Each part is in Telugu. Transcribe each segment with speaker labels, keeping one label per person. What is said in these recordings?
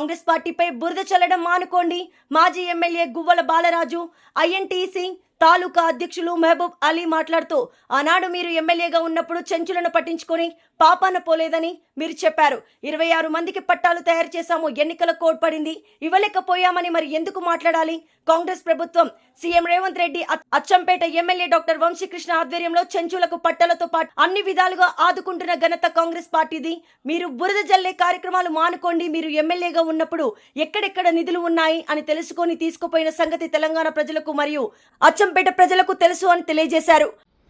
Speaker 1: కాంగ్రెస్ పార్టీపై బురద చల్లడం మానుకోండి. మాజీ ఎమ్మెల్యే గువ్వల బాలరాజు ఐఎన్టీసీ తాలూకా అధ్యక్షులు మహబూబ్ అలీ మాట్లాడుతూ, ఆనాడు మీరు ఎమ్మెల్యేగా ఉన్నప్పుడు చెంచులను పట్టించుకొని పాపాన పోలేదని మీరు చెప్పారు. 26 మందికి పట్టాలు తయారు చేశాము, ఎన్నికల కోడ్ పడింది, ఇవ్వలేకపోయామని మరి ఎందుకు మాట్లాడాలి? కాంగ్రెస్ ప్రభుత్వం CM Revanth Reddy Achampet MLA doctor Vamshikrishna ఆధ్వర్యంలో చెంచులకు పట్టాలతో పాటు అన్ని విధాలుగా ఆదుకుంటున్న ఘనత కాంగ్రెస్ పార్టీది. మీరు బురద జల్లే కార్యక్రమాలు మానుకోండి. మీరు ఎమ్మెల్యేగా ఉన్నప్పుడు ఎక్కడెక్కడ నిధులు ఉన్నాయి అని తెలుసుకొని తీసుకుపోయిన సంగతి తెలంగాణ ప్రజలకు మరియు అచ్చంపేట ప్రజలకు తెలుసు అని తెలియజేశారు.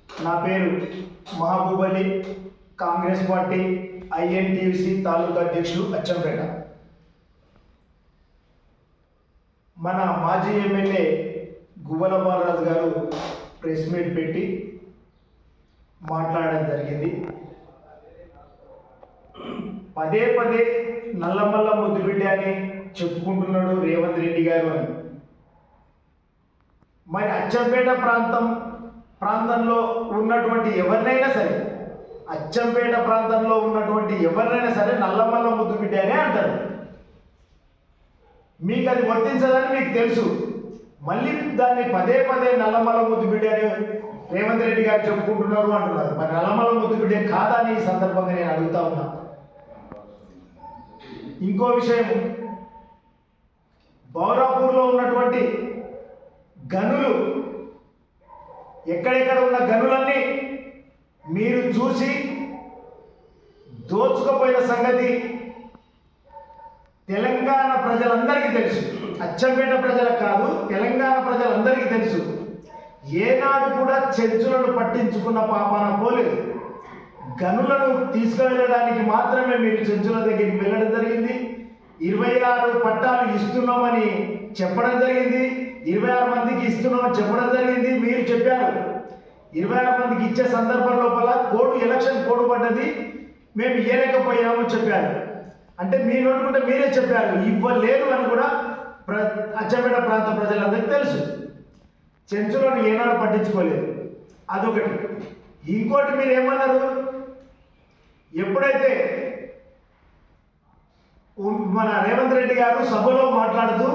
Speaker 2: నా పేరు మహబూబ్ అలీ, కాంగ్రెస్ పార్టీ ఐఎన్టీసీ తాలూకా అధ్యక్షులు అచ్చంపేట. మన మాజీ ఎమ్మెల్యే గువ్వల బాలరాజు గారు ప్రెస్ మీట్ పెట్టి మాట్లాడడం జరిగింది. పదే పదే నల్లమల్ల ముద్దుబిడ్డ అని చెప్పుకుంటున్నాడు రేవంత్ రెడ్డి గారు అని. మరి అచ్చంపేట ప్రాంతంలో ఉన్నటువంటి ఎవరినైనా సరే, అచ్చంపేట ప్రాంతంలో ఉన్నటువంటి ఎవరినైనా సరే నల్లమల్ల ముద్దుబిడ్డ అనే అంటారు. మీకు అది వర్తించదని మీకు తెలుసు. మళ్ళీ దాన్ని పదే పదే నల్లమల్ల ముద్దుబిడ్డ అని రేవంత్ రెడ్డి గారు చెప్పుకుంటున్నారు అంటున్నారు. మరి నల్లమల్ల ముద్దుబిడ్డ కాదా అని ఈ సందర్భంగా నేను అడుగుతా ఉన్నా. ఇంకో విషయం, బౌరాపూర్లో ఉన్నటువంటి గనులు, ఎక్కడెక్కడ ఉన్న గనులన్నీ మీరు చూసి దోచుకుపోయిన సంగతి తెలంగాణ ప్రజలందరికీ తెలుసు. అచ్చంపేట ప్రజలకు కాదు, తెలంగాణ ప్రజలందరికీ తెలుసు. ఏనాడు కూడా చెంచులను పట్టించుకున్న పాపాన పోలేదు. గనులను తీసుకువెళ్ళడానికి మాత్రమే మీరు చెంచుల దగ్గరికి వెళ్ళడం జరిగింది. 26 పట్టాలు ఇస్తున్నామని చెప్పడం జరిగింది. 26 మందికి ఇస్తున్నామని చెప్పడం జరిగింది. మీరు చెప్పారు 26 మందికి ఇచ్చే సందర్భం లోపల ఎలక్షన్ కోడ్ పడ్డది, మేము ఇవ్వలేకపోయాము చెప్పారు. అంటే మీ నోటుకుంటే మీరే చెప్పారు, ఇవ్వలేదు అని కూడా అచ్చంపేట ప్రాంత ప్రజలందరికీ తెలుసు. చెంచులను ఏనాడు పట్టించుకోలేదు, అదొకటి. ఇంకోటి మీరు ఏమన్నారు, ఎప్పుడైతే మన రేవంత్ రెడ్డి గారు సభలో మాట్లాడుతూ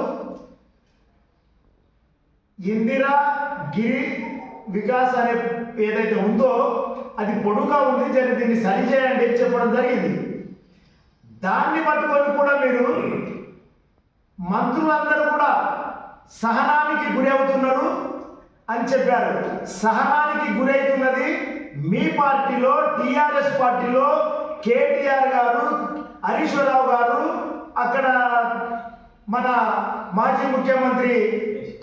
Speaker 2: ఇందిరా గిరి వికాస్ అనే ఏదైతే ఉందో అది పొడుగా ఉంది, దీన్ని సరిచేయండి అని చెప్పడం జరిగింది. దాన్ని పట్టుకొని కూడా మీరు మంత్రులందరూ కూడా సహనానికి గురి అవుతున్నారు అని చెప్పారు. సహనానికి గురి అవుతున్నది మీ పార్టీలో, టీఆర్ఎస్ పార్టీలో కేటీఆర్ గారు, హరీష్ రావు గారు, అక్కడ మన మాజీ ముఖ్యమంత్రి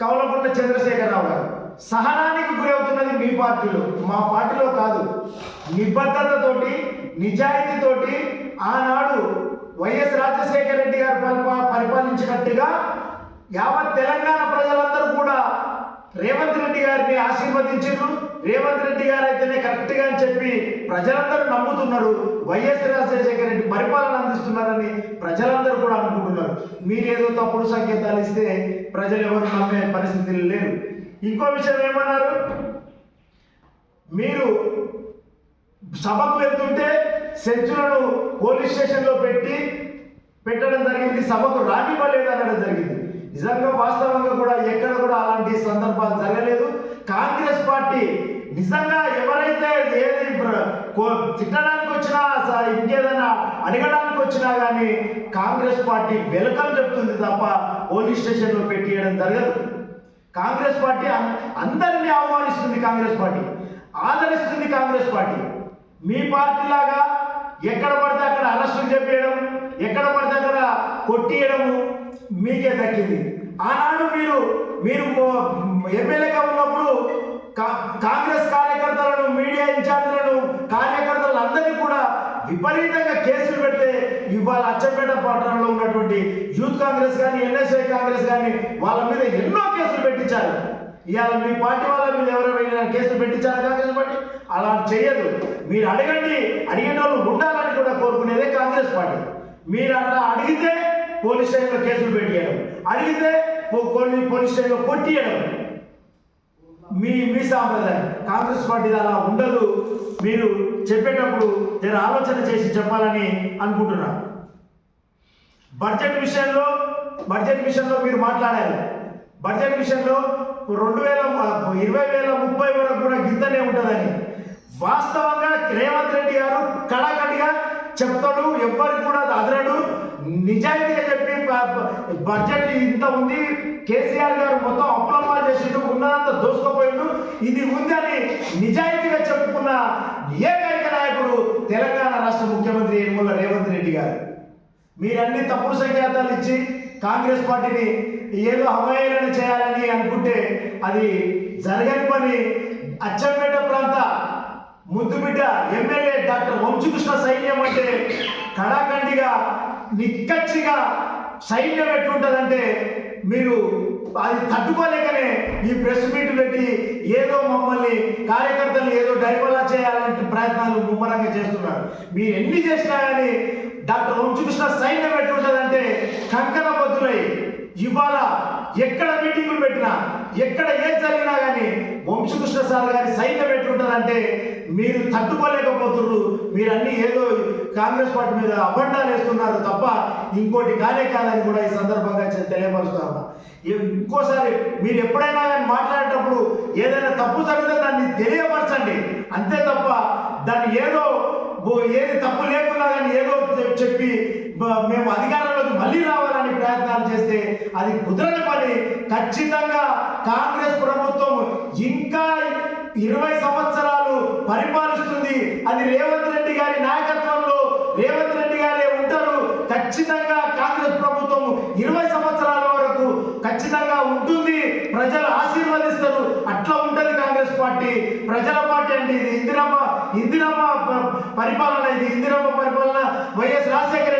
Speaker 2: కల్వకుంట్ల చంద్రశేఖరరావు గారు. సహనానికి గురి అవుతున్నది మీ పార్టీలో, మా పార్టీలో కాదు. నిబద్ధతతోటి, నిజాయితీతోటి ఆనాడు వైఎస్ రాజశేఖర రెడ్డి గారు పరిపాలించినట్టుగా యావత్ తెలంగాణ ప్రజలందరూ కూడా రేవంత్ రెడ్డి గారిని ఆశీర్వదించారు. రేవంత్ రెడ్డి గారు అయితేనే కరెక్ట్గా అని చెప్పి ప్రజలందరూ నమ్ముతున్నారు. వైఎస్ రాజశేఖర రెడ్డి పరిపాలన అందిస్తున్నారని ప్రజలందరూ కూడా అనుకుంటున్నారు. మీరేదో తప్పుడు సంకేతాలు ఇస్తే ప్రజలు ఎవరు నమ్మే పరిస్థితులు లేరు. ఇంకో విషయం ఏమన్నారు, మీరు సభకు వెళ్తుంటే సెంచులను పోలీస్ స్టేషన్లో పెట్టడం జరిగింది, సభకు రానివ్వలేదు అనడం జరిగింది. నిజంగా వాస్తవంగా కూడా ఎక్కడ కూడా అలాంటి సందర్భాలు జరగలేదు. కాంగ్రెస్ పార్టీ నిజంగా ఎవరైతే ఏది తిట్టడానికి వచ్చినా, ఇంకేదైనా అడగడానికి వచ్చినా కానీ కాంగ్రెస్ పార్టీ వెల్కమ్ చెప్తుంది తప్ప పోలీస్ స్టేషన్లో పెట్టియడం జరగదు. కాంగ్రెస్ పార్టీ అందరినీ ఆహ్వానిస్తుంది, కాంగ్రెస్ పార్టీ ఆదరిస్తుంది. కాంగ్రెస్ పార్టీ మీ పార్టీ లాగా ఎక్కడ పడితే అక్కడ అరెస్టులు చెప్పేయడం, ఎక్కడ పడితే అక్కడ కొట్టియడము మీకే దక్కింది. ఆనాడు మీరు ఎమ్మెల్యేగా ఉన్నప్పుడు కాంగ్రెస్ కార్యకర్తలను, మీడియా ఇన్ఛార్జీలను, కార్యకర్తలను అందరినీ కూడా విపరీతంగా కేసులు పెడితే ఇవాళ అచ్చంపేట పట్టణంలో ఉన్నటువంటి యూత్ కాంగ్రెస్ కానీ, ఎన్ఎస్ఐ కాంగ్రెస్ కానీ వాళ్ళ మీద ఎన్నో కేసులు పెట్టించారు. ఇవాళ మీ పార్టీ వాళ్ళ మీద ఎవరైనా కేసులు పెట్టించారు కాంగ్రెస్ పార్టీ? అలా చేయదు. మీరు అడగండి, అడిగిన వాళ్ళు ఉండాలని కూడా కోరుకునేదే కాంగ్రెస్ పార్టీ. మీరు అలా అడిగితే పోలీస్ స్టేషన్లో కేసులు పెట్టియడం, అడిగితే పోలీస్ స్టేషన్లో కొట్టియడం మీ సాంప్రదాయం. కాంగ్రెస్ పార్టీ అలా ఉండదు. మీరు చెప్పేటప్పుడు నేను ఆలోచన చేసి చెప్పాలని అనుకుంటున్నాను. బడ్జెట్ విషయంలో మీరు మాట్లాడారు. బడ్జెట్ విషయంలో 20,000-20,030 వరకు కూడా గింతనే ఉంటుందని. వాస్తవంగా రేవంత్ రెడ్డి గారు కళాకళిగా చెప్తాడు, ఎవ్వరికి కూడా అదరడు, నిజాయితీగా చెప్పి బడ్జెట్ ఇంత ఉంది, కేసీఆర్ గారు మొత్తం అప్లమాలు చేసిండు, ఉన్నదంతా దోసుకోపోయిండు, ఇది ఉంది అని నిజాయితీగా చెప్పుకున్న ఏకైక నాయకుడు తెలంగాణ రాష్ట్ర ముఖ్యమంత్రి యనమల రేవంత్ రెడ్డి గారు. మీరన్ని తప్పుడు సంకేతాలు ఇచ్చి కాంగ్రెస్ పార్టీని ఏదో అవహేళన చేయాలని అనుకుంటే అది జరగని పని. అచ్చంపేట ప్రాంత ముద్దుబిడ్డ ఎమ్మెల్యే డాక్టర్ వంశీకృష్ణ సైన్యం అంటే కళాఖండిగా నిక్కచ్చిగా సైన్యం ఎట్లుంటుందంటే మీరు అది తట్టుకోలేకనే ఈ ప్రెస్ మీట్ పెట్టి ఏదో మమ్మల్ని కార్యకర్తలు ఏదో డైవర్లా చేయాలంటే ప్రయత్నాలు ముమ్మరంగా చేస్తున్నారు. మీరు ఎన్ని చేసినా కానీ డాక్టర్ వంశీకృష్ణ సైన్యం ఎట్లుంటుందంటే కంకణ బద్దులై ఇవాళ ఎక్కడ మీటింగులు పెట్టినా ఎక్కడ ఏం జరిగినా కానీ వంశీకృష్ణ సార్ గారి సైన్యం ఎట్లుంటుందంటే మీరు తట్టుకోలేకపోతున్నారు. మీరు అన్ని ఏదో కాంగ్రెస్ పార్టీ మీద అబండాలు వేస్తున్నారు తప్ప ఇంకోటి కానే కాదని కూడా ఈ సందర్భంగా తెలియపరుస్తా ఉన్నా. ఇంకోసారి మీరు ఎప్పుడైనా కానీ మాట్లాడేటప్పుడు ఏదైనా తప్పు జరిగితే దాన్ని తెలియపరచండి, అంతే తప్ప దాన్ని ఏది తప్పు లేకున్నా కానీ ఏదో చెప్పి మేము అధికారంలోకి మళ్ళీ రావాలని ప్రయత్నాలు చేస్తే అది కుదరని పని. ఖచ్చితంగా కాంగ్రెస్ ప్రభుత్వం ఇంకా 20 సంవత్సరాలు పరిపాలిస్తుంది. అది రేవంత్ రెడ్డి గారి నాయకత్వంలో రేవంత్ రెడ్డి గారే ఉంటారు. ఖచ్చితంగా కాంగ్రెస్ ప్రభుత్వం 20 సంవత్సరాల వరకు ఖచ్చితంగా ఉంటుంది. ప్రజలు ఆశీర్వదిస్తారు. అట్లా ఉంటుంది కాంగ్రెస్ పార్టీ. ప్రజల పార్టీ అంటే ఇది ఇందిరమ్మ పరిపాలన. ఇది ఇందిరమ్మ పరిపాలన వైఎస్ రాజశేఖర